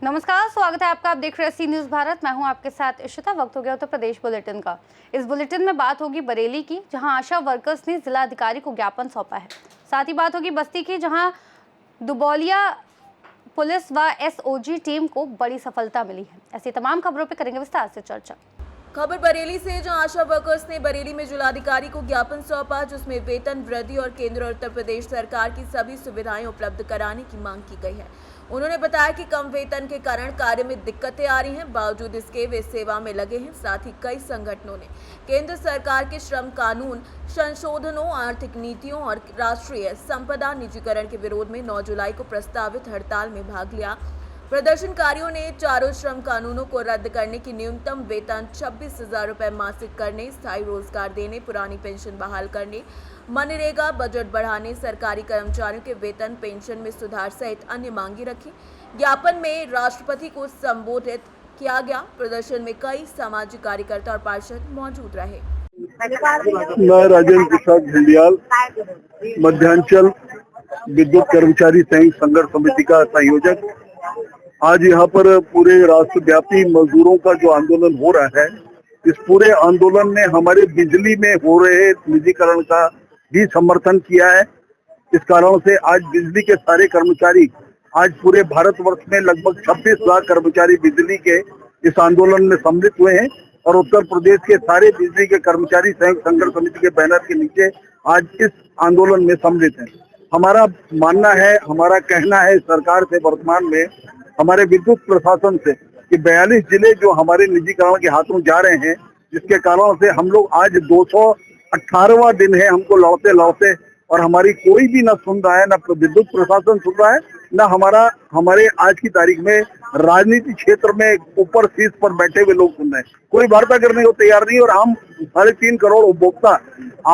नमस्कार, स्वागत है आपका। आप देख रहे हैं सी न्यूज भारत। मैं हूं आपके साथ इशिता। वक्त हो गया उत्तर प्रदेश बुलेटिन का। इस बुलेटिन में बात होगी बरेली की, जहां आशा वर्कर्स ने जिला अधिकारी को ज्ञापन सौंपा है। साथ ही बात होगी बस्ती की, जहां दुबौलिया पुलिस व एसओजी टीम को बड़ी सफलता मिली है। ऐसी तमाम खबरों पर करेंगे विस्तार से चर्चा। खबर बरेली से, जहां आशा वर्कर्स ने बरेली में जिलाधिकारी को ज्ञापन सौंपा, जिसमें वेतन वृद्धि और केंद्र और उत्तर प्रदेश सरकार की सभी सुविधाएं उपलब्ध कराने की मांग की गई है। उन्होंने बताया कि कम वेतन के कारण कार्य में दिक्कतें आ रही हैं, बावजूद इसके वे सेवा में लगे हैं। साथ ही कई संगठनों ने केंद्र सरकार के श्रम कानून संशोधनों, आर्थिक नीतियों और राष्ट्रीय संपदा निजीकरण के विरोध में 9 जुलाई को प्रस्तावित हड़ताल में भाग लिया। प्रदर्शनकारियों ने चारों श्रम कानूनों को रद्द करने की न्यूनतम वेतन 26,000 रुपए मासिक करने, स्थायी रोजगार देने, पुरानी पेंशन बहाल करने, मनरेगा बजट बढ़ाने, सरकारी कर्मचारियों के वेतन पेंशन में सुधार सहित अन्य मांगी रखी। ज्ञापन में राष्ट्रपति को संबोधित किया गया। प्रदर्शन में कई सामाजिक कार्यकर्ता और पार्षद मौजूद रहे। मैं राजेंद्र प्रसाद झंडियाल, मध्यांचल विद्युत कर्मचारी संघ संघर्ष समिति का संयोजक। आज यहाँ पर पूरे राष्ट्रव्यापी मजदूरों का जो आंदोलन हो रहा है, इस पूरे आंदोलन ने हमारे बिजली में हो रहे निजीकरण का भी समर्थन किया है। इस कारण से आज बिजली के सारे कर्मचारी, आज पूरे भारतवर्ष में लगभग 26 लाख कर्मचारी बिजली के इस आंदोलन में सम्मिलित हुए हैं और उत्तर प्रदेश के सारे बिजली के कर्मचारी संघर्ष समिति के बैनर के नीचे आज इस आंदोलन में सम्मिलित हैं। हमारा मानना है, हमारा कहना है सरकार से, वर्तमान में हमारे विद्युत प्रशासन से, कि 42 जिले जो हमारे निजीकरण के हाथों जा रहे हैं, जिसके कारण से हम लोग आज 218वां दिन है हमको लौटते लौटते, और हमारी कोई भी न सुन रहा है, न विद्युत प्रशासन सुन रहा है, न हमारे आज की तारीख में राजनीति क्षेत्र में ऊपर शीर्ष पर बैठे हुए लोग सुन रहे हैं। कोई वार्ता करने को तैयार नहीं। और हम 3.5 करोड़ उपभोक्ता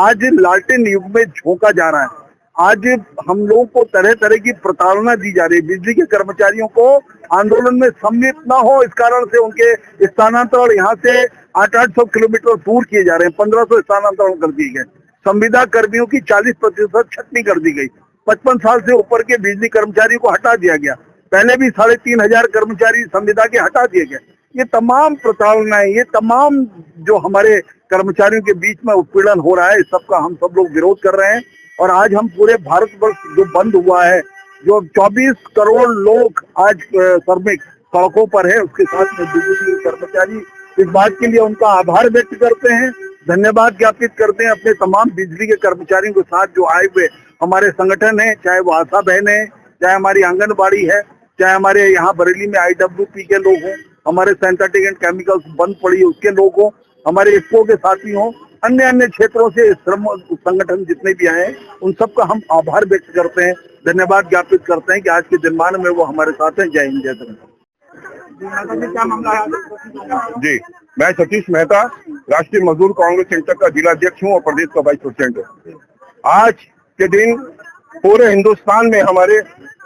आज लालटेन युग में झोंका जा रहा है। आज हम लोगों को तरह तरह की प्रताड़ना दी जा रही है। बिजली के कर्मचारियों को आंदोलन में सम्मिलित न हो, इस कारण से उनके स्थानांतरण यहाँ से 800 किलोमीटर दूर किए जा रहे हैं। 1500 स्थानांतरण कर दिए गए। संविदा कर्मियों की 40% छटनी कर दी गई। 55 साल से ऊपर के बिजली कर्मचारियों को हटा दिया गया। पहले भी 3,500 कर्मचारी संविदा के हटा दिए गए। ये तमाम प्रताड़नाएं, ये तमाम जो हमारे कर्मचारियों के बीच में उत्पीड़न हो रहा है, इस सबका हम सब लोग विरोध कर रहे हैं। और आज हम पूरे भारतवर्ष जो बंद हुआ है, जो 24 करोड़ लोग आज श्रमिक सड़कों पर है, उसके साथ में बिजली कर्मचारी, इस बात के लिए उनका आभार व्यक्त करते हैं, धन्यवाद ज्ञापित करते हैं अपने तमाम बिजली के कर्मचारियों के साथ जो आए हुए हमारे संगठन है, चाहे वो आशा बहन है, चाहे हमारी आंगनबाड़ी है, चाहे हमारे यहाँ बरेली में IWP के लोग हों, हमारे सिंथेटिक एंड केमिकल्स बंद पड़ी है उसके लोग हों, हमारे इफ्को के साथी हों, अन्य क्षेत्रों से श्रम संगठन जितने भी आए हैं, उन सबका हम आभार व्यक्त करते हैं, धन्यवाद ज्ञापित करते हैं कि आज के दिनमान में वो हमारे साथ हैं। जय हिंद, जय श्री। क्या मामला है? जी, मैं सतीश मेहता, राष्ट्रीय मजदूर कांग्रेस सेंटर का जिला अध्यक्ष हूँ और प्रदेश का वाइस प्रेसिडेंट हूँ। आज के दिन पूरे हिंदुस्तान में हमारे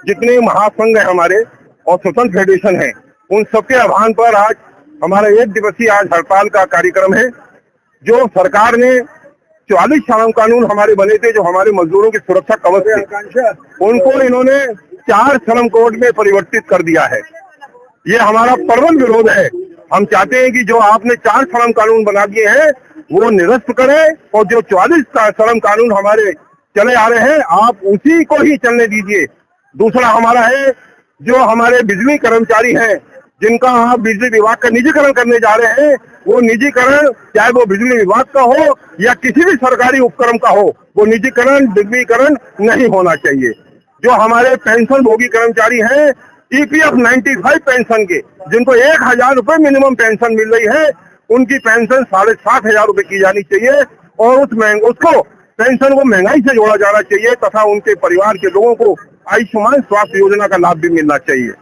जितने महासंघ है हमारे और स्वतंत्र फेडरेशन है, उन सबके आह्वान पर आज हमारा 1 दिवसीय आज हड़ताल का कार्यक्रम है। जो सरकार ने 44 श्रम कानून हमारे बने थे, जो हमारे मजदूरों की सुरक्षा कवच थे, उनको इन्होंने 4 श्रम कोड में परिवर्तित कर दिया है। ये हमारा प्रबल विरोध है। हम चाहते हैं कि जो आपने 4 श्रम कानून बना दिए हैं वो निरस्त करें और जो 44 श्रम कानून हमारे चले आ रहे हैं आप उसी को ही चलने दीजिए। दूसरा हमारा है, जो हमारे बिजली कर्मचारी हैं जिनका आप बिजली विभाग का निजीकरण करने जा रहे हैं, वो निजीकरण चाहे वो बिजली विभाग का हो या किसी भी सरकारी उपक्रम का हो, वो निजीकरण बिजलीकरण नहीं होना चाहिए। जो हमारे पेंशन भोगी कर्मचारी हैं, EPF 95 पेंशन के, जिनको 1,000 रुपए मिनिमम पेंशन मिल रही है, उनकी पेंशन 7,500 रुपए की जानी चाहिए और उसको पेंशन को महंगाई से जोड़ा जाना चाहिए तथा उनके परिवार के लोगों को आयुष्मान स्वास्थ्य योजना का लाभ भी मिलना चाहिए।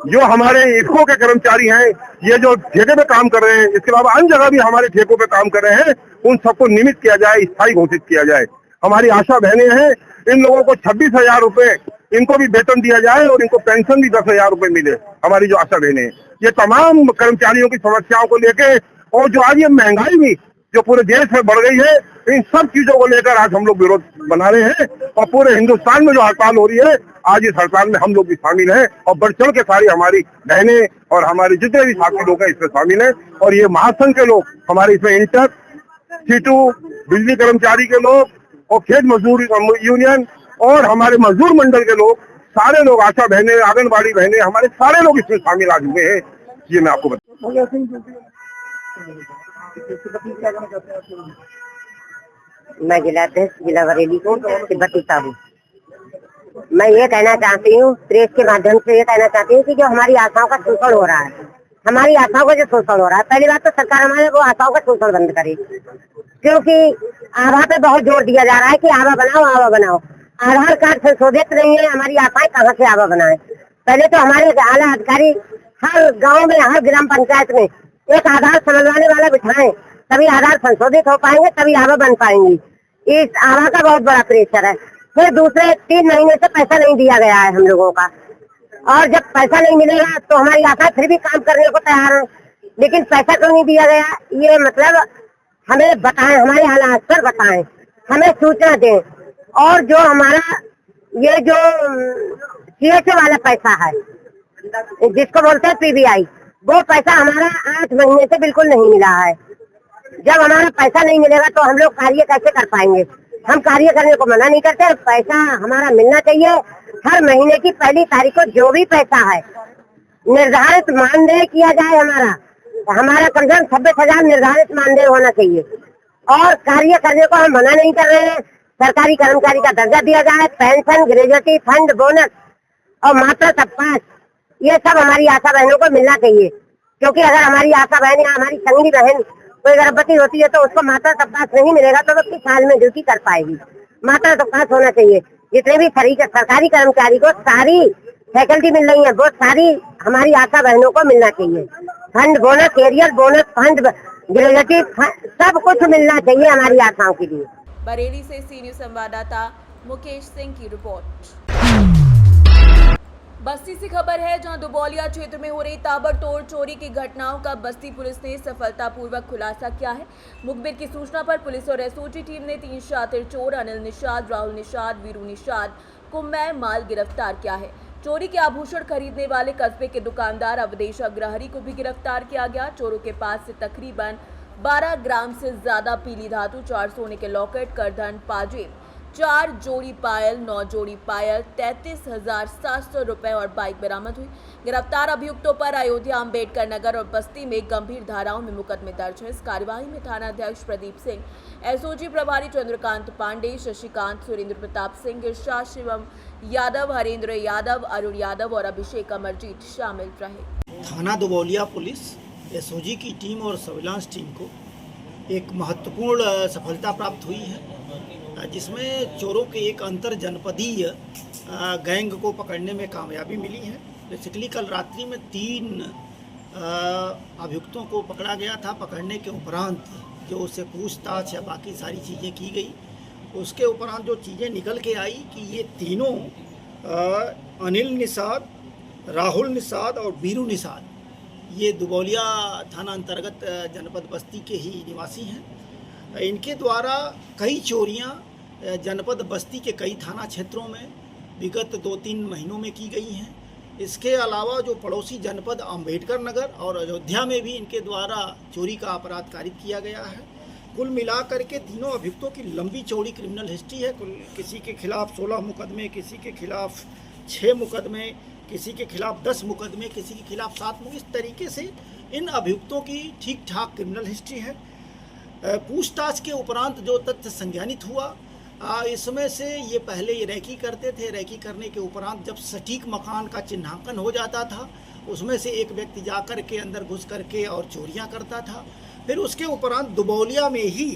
जो हमारे इफ्को के कर्मचारी हैं, ये जो ठेके पे काम कर रहे हैं, इसके अलावा अन्य जगह भी हमारे ठेकों पे काम कर रहे हैं, उन सबको नियमित किया जाए, स्थायी घोषित किया जाए। हमारी आशा बहनें हैं, इन लोगों को 26,000 रुपए इनको भी वेतन दिया जाए और इनको पेंशन भी 10,000 रुपए मिले। हमारी जो आशा बहनें, ये तमाम कर्मचारियों की समस्याओं को लेके और जो आज ये महंगाई भी जो पूरे देश में बढ़ गई है, इन सब चीजों को लेकर आज हम लोग विरोध बना रहे हैं। और पूरे हिंदुस्तान में जो हड़ताल हो रही है, आज इस हड़ताल में हम लोग भी शामिल हैं और बढ़ चढ़ के सारी हमारी बहनें और हमारे जितने भी साथी लोग हैं इसमें शामिल हैं। और ये महासंघ के लोग हमारे इसमें इंटर, सीटू, बिजली कर्मचारी के लोग और खेत मजदूर यूनियन और हमारे मजदूर मंडल के लोग, सारे लोग, आशा बहनें, आंगनबाड़ी बहनें, हमारे सारे लोग इसमें शामिल आज हुए हैं। ये मैं आपको मैं जिलाध्यक्ष जिला बरेली को तिब्बती साहू। मैं ये कहना चाहती हूँ, प्रेस के माध्यम से ये कहना चाहती हूँ कि जो हमारी आशाओं का शोषण हो रहा है, हमारी आशाओं का जो शोषण हो रहा है, पहली बात तो सरकार हमारे वो आशाओं का शोषण बंद करे, क्योंकि आभा पे बहुत जोर दिया जा रहा है कि आभा बनाओ, आभा बनाओ। आधार कार्ड संशोधित नहीं है, हमारी आशाएं कहाँ से आभा बनाए। पहले तो हमारे आला अधिकारी हर गाँव में, हर ग्राम पंचायत में एक आधार समझवाने वाला बिठाएं, तभी आधार संशोधित हो पाएंगे, तभी आभा बन पाएंगी। इस आभा का बहुत बड़ा प्रेशर है। फिर दूसरे 3 महीने से पैसा नहीं दिया गया है हम लोगों का, और जब पैसा नहीं मिलेगा तो हमारी आशा फिर भी काम करने को तैयार है, लेकिन पैसा क्यों नहीं दिया गया, ये मतलब हमें बताएं, हमारे हालात पर बताएं, हमें सूचना दें। और जो हमारा ये जो CHO वाला पैसा है, जिसको बोलते हैं PBI, वो पैसा हमारा 8 महीने से बिल्कुल नहीं मिला है। जब हमारा पैसा नहीं मिलेगा तो हम लोग कार्य कैसे कर पाएंगे। हम कार्य करने को मना नहीं करते, पैसा हमारा मिलना चाहिए। हर महीने की पहली तारीख को जो भी पैसा है निर्धारित मानदेय किया जाए। हमारा कम से कम 26,000 निर्धारित मानदेय होना चाहिए। और कार्य करने को हम मना नहीं कर रहे हैं। सरकारी कर्मचारी का दर्जा दिया जाए, पेंशन, ग्रेजुएटी फंड, बोनस और मातृ तपपास, ये सब हमारी आशा बहनों को मिलना चाहिए। क्योंकि अगर हमारी आशा बहन या हमारी संगी बहन कोई गर्भवती होती है तो उसको मातृ तपपास नहीं मिलेगा तो वो किस साल में ड्यूटी कर पाएगी। मातृ तपपास होना चाहिए। जितने भी सरकारी कर्मचारी को सारी फैकल्टी मिल रही है, वो सारी हमारी आशा बहनों को मिलना चाहिए। फंड, बोनस, एरियल बोनस, फंड, ग्रेजुएटी, सब कुछ मिलना चाहिए हमारी आशाओं के लिए। बरेली से सी न्यूज संवाददाता मुकेश सिंह की रिपोर्ट। बस्ती से खबर है, जहां दुबौलिया क्षेत्र में हो रही ताबड़तोड़ चोरी की घटनाओं का बस्ती पुलिस ने सफलतापूर्वक खुलासा किया है। मुखबिर की सूचना पर पुलिस और एसओजी टीम ने 3 शातिर चोर अनिल निषाद, राहुल निषाद, वीरू निषाद को मैं माल गिरफ्तार किया है। चोरी के आभूषण खरीदने वाले कस्बे के दुकानदार अवधेश अग्रहरी को भी गिरफ्तार किया गया। चोरों के पास से तकरीबन 12 ग्राम से ज्यादा पीली धातु, 4 सोने के लॉकेट, करधन, पाजेब, 4 जोड़ी पायल, 9 जोड़ी पायल, 33,700 रुपए और बाइक बरामद हुई। गिरफ्तार अभियुक्तों पर अयोध्या, अंबेडकर नगर और बस्ती में गंभीर धाराओं में मुकदमे दर्ज है। इस कार्यवाही में थाना अध्यक्ष प्रदीप सिंह, एसओजी प्रभारी चंद्रकांत पांडे, शशिकांत, सुरेंद्र प्रताप सिंह, इरशाद, शिवम यादव, हरेंद्र यादव, अरुण यादव और अभिषेक अमरजीत शामिल रहे। थाना दुबौलिया पुलिस, एसओजी की टीम और सर्विलांस टीम को एक महत्वपूर्ण सफलता प्राप्त हुई है, जिसमें चोरों के एक अंतर जनपदीय गैंग को पकड़ने में कामयाबी मिली है। बेसिकली कल रात्रि में 3 अभियुक्तों को पकड़ा गया था। पकड़ने के उपरांत जो उससे पूछताछ या बाकी सारी चीज़ें की गई, उसके उपरांत जो चीज़ें निकल के आई कि ये तीनों अनिल निषाद, राहुल निषाद और वीरू निषाद, ये दुबौलिया थाना अंतर्गत जनपद बस्ती के ही निवासी हैं। इनके द्वारा कई चोरियां जनपद बस्ती के कई थाना क्षेत्रों में विगत 2-3 महीनों में की गई हैं। इसके अलावा जो पड़ोसी जनपद अंबेडकर नगर और अयोध्या में भी इनके द्वारा चोरी का अपराध कारित किया गया है। कुल मिलाकर के तीनों अभियुक्तों की लंबी चौड़ी क्रिमिनल हिस्ट्री है। किसी के खिलाफ 16 मुकदमे, किसी के खिलाफ 6 मुकदमे, किसी के खिलाफ 10 मुकदमे, किसी के खिलाफ 7 मुकदमे। इस तरीके से इन अभियुक्तों की ठीक ठाक क्रिमिनल हिस्ट्री है। पूछताछ के उपरांत जो तथ्य संज्ञानित हुआ, इसमें से ये पहले ये रैकी करते थे। रैकी करने के उपरांत जब सटीक मकान का चिन्हांकन हो जाता था, उसमें से एक व्यक्ति जाकर के अंदर घुस करके और चोरियां करता था। फिर उसके उपरांत दुबौलिया में ही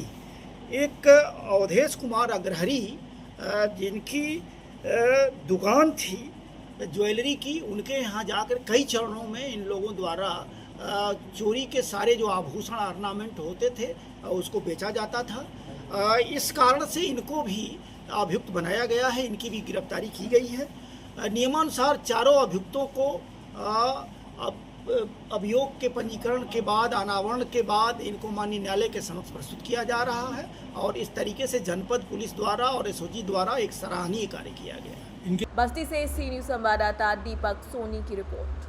एक अवधेश कुमार अग्रहरी, जिनकी दुकान थी ज्वेलरी की, उनके यहाँ जाकर कई चरणों में इन लोगों द्वारा चोरी के सारे जो आभूषण ऑर्नामेंट होते थे उसको बेचा जाता था। इस कारण से इनको भी अभियुक्त बनाया गया है। इनकी भी गिरफ्तारी की गई है। नियमानुसार चारों अभियुक्तों को अब अभियोग के पंजीकरण के बाद, अनावरण के बाद इनको माननीय न्यायालय के समक्ष प्रस्तुत किया जा रहा है और इस तरीके से जनपद पुलिस द्वारा और एसओजी द्वारा एक सराहनीय कार्य किया गया है। बस्ती से सी न्यूज संवाददाता दीपक सोनी की रिपोर्ट।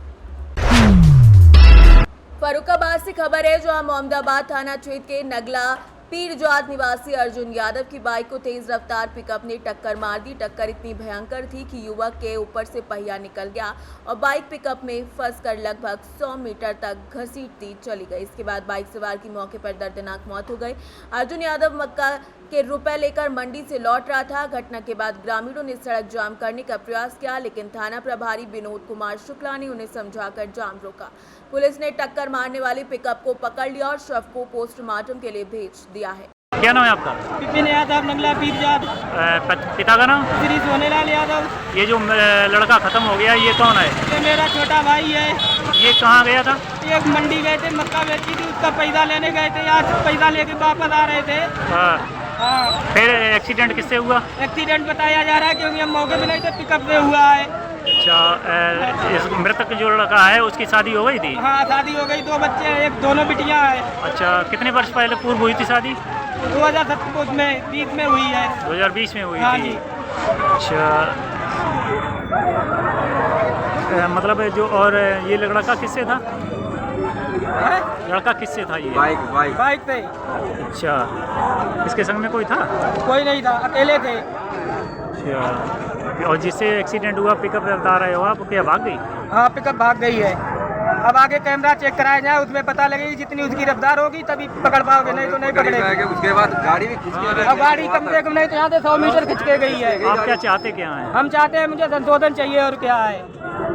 फर्रुखाबाद से खबर है, जहां मोहम्मदाबाद थाना क्षेत्र के नगला पीरजाद निवासी अर्जुन यादव की बाइक को तेज रफ्तार पिकअप ने टक्कर मार दी। टक्कर इतनी भयंकर थी कि युवक के ऊपर से पहिया निकल गया और बाइक पिकअप में फंसकर लगभग 100 मीटर तक घसीटती चली गई। इसके बाद बाइक सवार की मौके पर दर्दनाक मौत हो गई। अर्जुन यादव मक्का के रुपए लेकर मंडी से लौट रहा था। घटना के बाद ग्रामीणों ने सड़क जाम करने का प्रयास किया, लेकिन थाना प्रभारी विनोद कुमार शुक्ला ने उन्हें समझाकर जाम रोका। पुलिस ने टक्कर मारने वाली पिकअप को पकड़ लिया और शव को पोस्टमार्टम के लिए भेज दिया है। क्या नाम है आपका? विपिन यादव, नगला पीरजाद। पिता का नाम? श्री सोनेलाल यादव। ये जो लड़का खत्म हो गया, ये कौन है? ये मेरा छोटा भाई है। ये कहाँ गया था? ये मंडी गए थे, मक्का बेची थी, उसका पैसा लेने गए थे। आज पैसा लेके वापस आ रहे थे। हाँ। फिर एक्सीडेंट किससे हुआ? एक्सीडेंट बताया जा रहा है क्योंकि हम मौके पे नहीं थे, पिकअप पे हुआ है। अच्छा, इस मृतक जो लड़का है उसकी शादी हो गई थी? हाँ, शादी हो गई, 2 बच्चे हैं, एक दोनों बिटियां हैं। अच्छा, कितने वर्ष पहले पूर्व हुई थी शादी? 2020 में हुई है। 2020 में हुई हाँ थी। जी। अच्छा, मतलब जो और ये लड़का किससे था? लड़का किससे था ये? बाइक पे। अच्छा, इसके संग में कोई था? कोई नहीं था, अकेले थे। अच्छा, और जिससे एक्सीडेंट हुआ पिकअप बता रहे हो आप, क्या भाग गई? हाँ, पिकअप भाग गई है। अब आगे कैमरा चेक कराया जाए, उसमें पता लगेगी। जितनी उसकी रफ्तार होगी तभी पकड़ पाओगे, नहीं तो नहीं पकड़ेगी। उसके बाद गाड़ी भी खींच के अब गाड़ी कम से कम नहीं तो यहाँ से 100 मीटर खींच के गई है। आप क्या चाहते क्या हैं? हम चाहते हैं, मुझे संशोधन चाहिए और क्या है,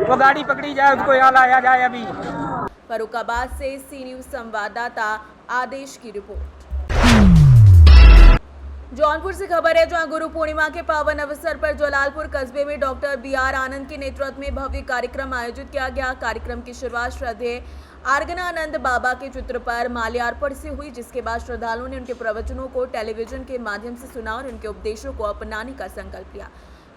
वो गाड़ी पकड़ी जाए, उसको यहाँ लाया जाए अभी। फर्रुखाबाद से सी न्यूज संवाददाता आदेश की रिपोर्ट। जौनपुर से खबर है, जहां गुरु पूर्णिमा के पावन अवसर पर जलालपुर कस्बे में डॉक्टर BR आनंद के नेतृत्व में भव्य कार्यक्रम आयोजित किया गया। कार्यक्रम की शुरुआत श्रद्धेय आर्गनानंद बाबा के चित्र पर माल्यार्पण से हुई, जिसके बाद श्रद्धालुओं ने उनके प्रवचनों को टेलीविजन के माध्यम से सुना और उनके उपदेशों को अपनाने का संकल्प लिया।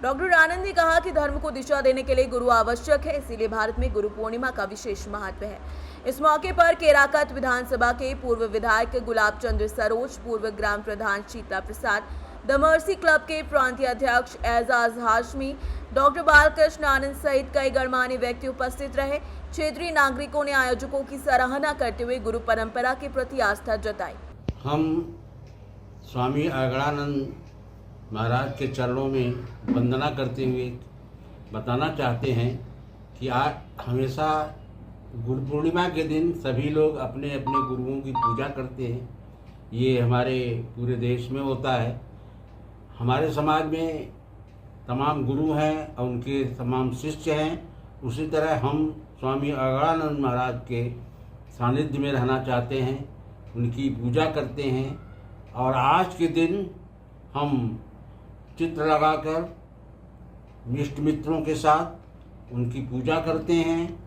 डॉक्टर आनंद ने कहा कि धर्म को दिशा देने के लिए गुरु आवश्यक है, इसीलिए भारत में गुरु पूर्णिमा का विशेष महत्व है। इस मौके पर केराकत विधानसभा के पूर्व विधायक गुलाब चंद्र सरोज, पूर्व ग्राम प्रधान शीतला प्रसाद, द मर्सी क्लब के प्रांतीय अध्यक्ष एजाज हाशमी, डॉक्टर बालकृष्ण आनंद सहित कई गणमान्य व्यक्ति उपस्थित रहे। क्षेत्रीय नागरिकों ने आयोजकों की सराहना करते हुए गुरु परंपरा के प्रति आस्था जताई। हम स्वामी अगड़ानंद महाराज के चरणों में वंदना करते हुए बताना चाहते हैं कि आज हमेशा गुरु पूर्णिमा के दिन सभी लोग अपने अपने गुरुओं की पूजा करते हैं। ये हमारे पूरे देश में होता है। हमारे समाज में तमाम गुरु हैं और उनके तमाम शिष्य हैं। उसी तरह हम स्वामी अगड़ानंद महाराज के सानिध्य में रहना चाहते हैं, उनकी पूजा करते हैं। और आज के दिन हम चित्र लगाकर इष्ट मित्रों के साथ उनकी पूजा करते हैं,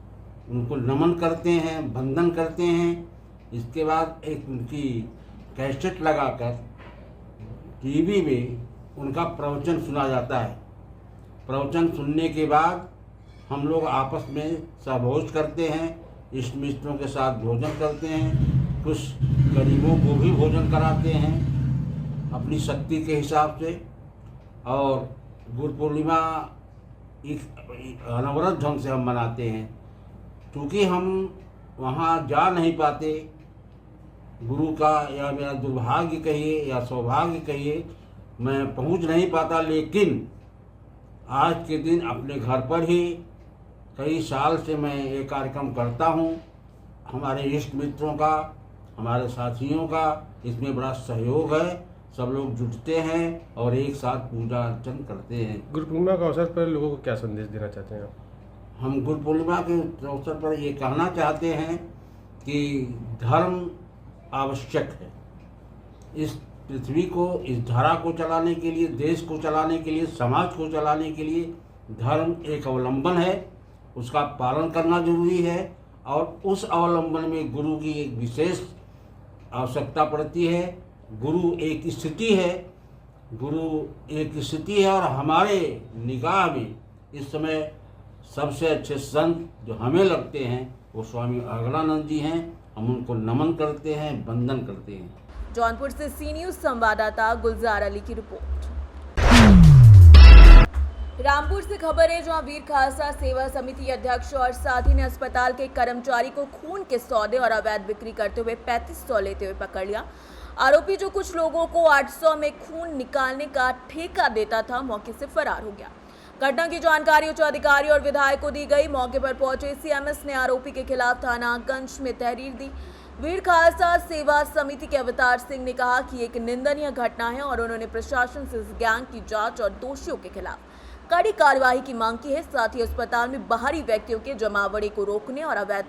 उनको नमन करते हैं, वंदन करते हैं। इसके बाद एक उनकी कैसेट लगाकर टीवी में उनका प्रवचन सुना जाता है। प्रवचन सुनने के बाद हम लोग आपस में सहभोज करते हैं, इष्ट मित्रों के साथ भोजन करते हैं, कुछ गरीबों को भी भोजन कराते हैं अपनी शक्ति के हिसाब से। और गुरु पूर्णिमा एक अनवरत ढंग से हम मनाते हैं। क्योंकि हम वहाँ जा नहीं पाते, गुरु का या मेरा दुर्भाग्य कहिए या सौभाग्य कहिए, मैं पहुँच नहीं पाता, लेकिन आज के दिन अपने घर पर ही कई साल से मैं ये कार्यक्रम करता हूँ। हमारे इष्ट मित्रों का, हमारे साथियों का इसमें बड़ा सहयोग है। सब लोग जुटते हैं और एक साथ पूजा अर्चन करते हैं। गुरु पूर्णिमा के अवसर पर लोगों को क्या संदेश देना चाहते हैं आप? हम गुरु पूर्णिमा के अवसर पर ये कहना चाहते हैं कि धर्म आवश्यक है। इस पृथ्वी को, इस धरा को चलाने के लिए, देश को चलाने के लिए, समाज को चलाने के लिए धर्म एक अवलंबन है, उसका पालन करना जरूरी है। और उस अवलंबन में गुरु की एक विशेष आवश्यकता पड़ती है। गुरु एक स्थिति है, गुरु एक स्थिति है। और हमारे निगाह में इस समय सबसे अच्छे संत जो हमें लगते हैं वो स्वामी अगलानंद जी हैं। हम उनको नमन करते हैं, वंदन करते हैं। जौनपुर से सी न्यूज संवाददाता गुलजार अली की रिपोर्ट। रामपुर से खबर है, जहां वीर खालसा सेवा समिति अध्यक्ष और साथी ने अस्पताल के कर्मचारी को खून के सौदे और अवैध बिक्री करते हुए 3500 लेते हुए पकड़ लिया। आरोपी जो कुछ लोगों को 800 में खून निकालने का ठेका देता था, मौके से फरार हो गया। घटना की जानकारी उच्च अधिकारी और विधायक को दी गई। मौके पर पहुंचे सीएमएस ने आरोपी के खिलाफ थाना गंज में तहरीर दी। वीर खालसा सेवा समिति के अवतार सिंह ने कहा कि एक निंदनीय घटना है और उन्होंने प्रशासन से इस गैंग की जांच और दोषियों के खिलाफ कड़ी कार्रवाई की मांग की है। साथ ही अस्पताल में बाहरी व्यक्तियों के जमावड़े को रोकने और अवैध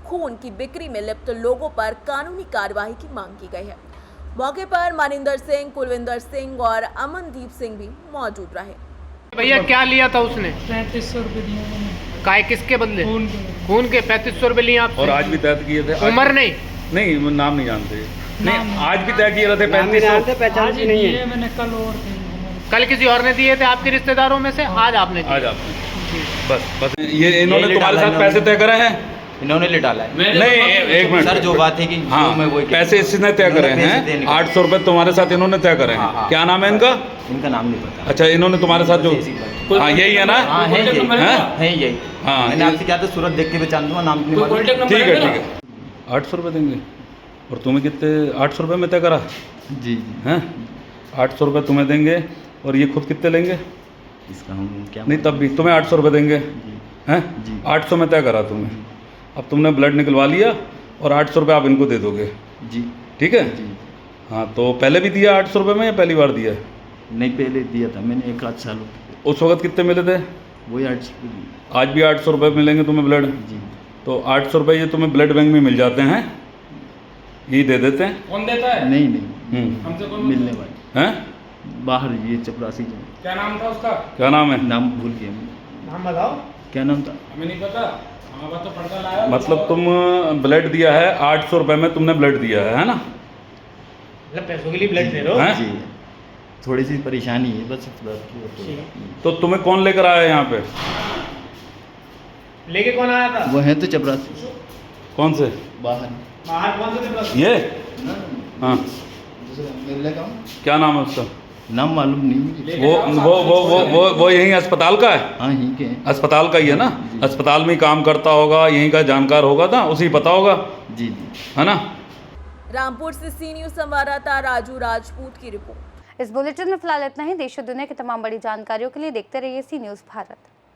खून की बिक्री में लिप्त लोगों पर कानूनी कार्रवाई की मांग की गई है। मौके पर मनिंदर सिंह, कुलविंदर सिंह और अमनदीप सिंह भी मौजूद रहे। भैया क्या लिया था उसने? 3500 रुपये दिए मैंने। काय किसके बदले? खून के 3500 रुपये लिए आपसे? और आज भी तय किए थे। उम्र नहीं? नहीं, वो नाम नहीं जानते। नहीं, आज भी तय किए रहते 3500। पहचान भी नहीं है मैंने कल और कल किसी और ने दिए थे आपके रिश्तेदारों में से, आज आपने दिए? आज आपने। बस ये इन्होंने तुम्हारे साथ पैसे तय करे हैं? इन्होंने ले डाला है। नहीं, एक मिनट सर, जो बात है कि हाँ, मैं वो पैसे इसने तय करे हैं। 800 रुपये तुम्हारे साथ इन्होंने तय करे हैं। क्या नाम है इनका? इनका नाम नहीं पता। अच्छा, इन्होंने तुम्हारे साथ जो हाँ यही है ना? हाँ, है यही। हाँ, मैंने आपसे क्या था, सूरत देख के पहचान दूंगा, नाम नहीं मालूम। ठीक है। 800 रुपये देंगे और तुम्हें कितने? 800 रुपये में तय करा? जी हैं? 800 रुपये तुम्हें देंगे और ये खुद कितने लेंगे? इसका हम क्या नहीं, तब भी तुम्हें 800 रुपये देंगे हैं? जी। 800 में तय करा तुम्हें। अब तुमने ब्लड निकलवा लिया और 800 रुपये आप इनको दे दोगे। जी। ठीक है जी। हाँ, तो पहले भी दिया 800 रुपये में या पहली बार दिया? नहीं, पहले दिया था मैंने 1 आध साल। उस वक्त कितने मिले थे? वही 800। आज भी 800 रुपये मिलेंगे तुम्हें ब्लड? जी। तो 800 रुपये ये तुम्हें ब्लड बैंक में मिल जाते हैं, यही दे देते हैं। कौन देता है? नहीं, हमसे कौन मिलने वाले हैं? बाहर ये चपरासी जो। क्या नाम था उसका? क्या नाम है? नाम भूल गया मैं। नाम बताओ। क्या नाम था? हमें नहीं पता, हमारे पास तो पड़ता लाया। मतलब तुम ब्लड दिया है 800 रुपये में, तुमने ब्लड दिया है ना? मतलब पैसों के लिए ब्लड दे रहे हो? हैं? जी, थोड़ी सी परेशानी है बस। तो तुम्हें कौन लेकर आया है यहाँ पे? लेके कौन आया था? वो है तो चपरासी। कौन से? बाहर। बाहर कौन से थे? ये? हाँ। मिलने का क्या नाम है उसका? नाम मालूम नहीं। वो यहीं अस्पताल का है? हाँ, यहीं के हैं। अस्पताल का ही है ना? अस्पताल में ही काम करता होगा, यहीं का जानकार होगा ना, उसी पता होगा। जी, है ना? रामपुर से सी न्यूज संवाददाता राजू राजपूत की रिपोर्ट। इस बुलेटिन में फिलहाल इतना ही। देश और दुनिया की तमाम बड़ी जानकारियों के लिए देखते रहिए सी न्यूज भारत।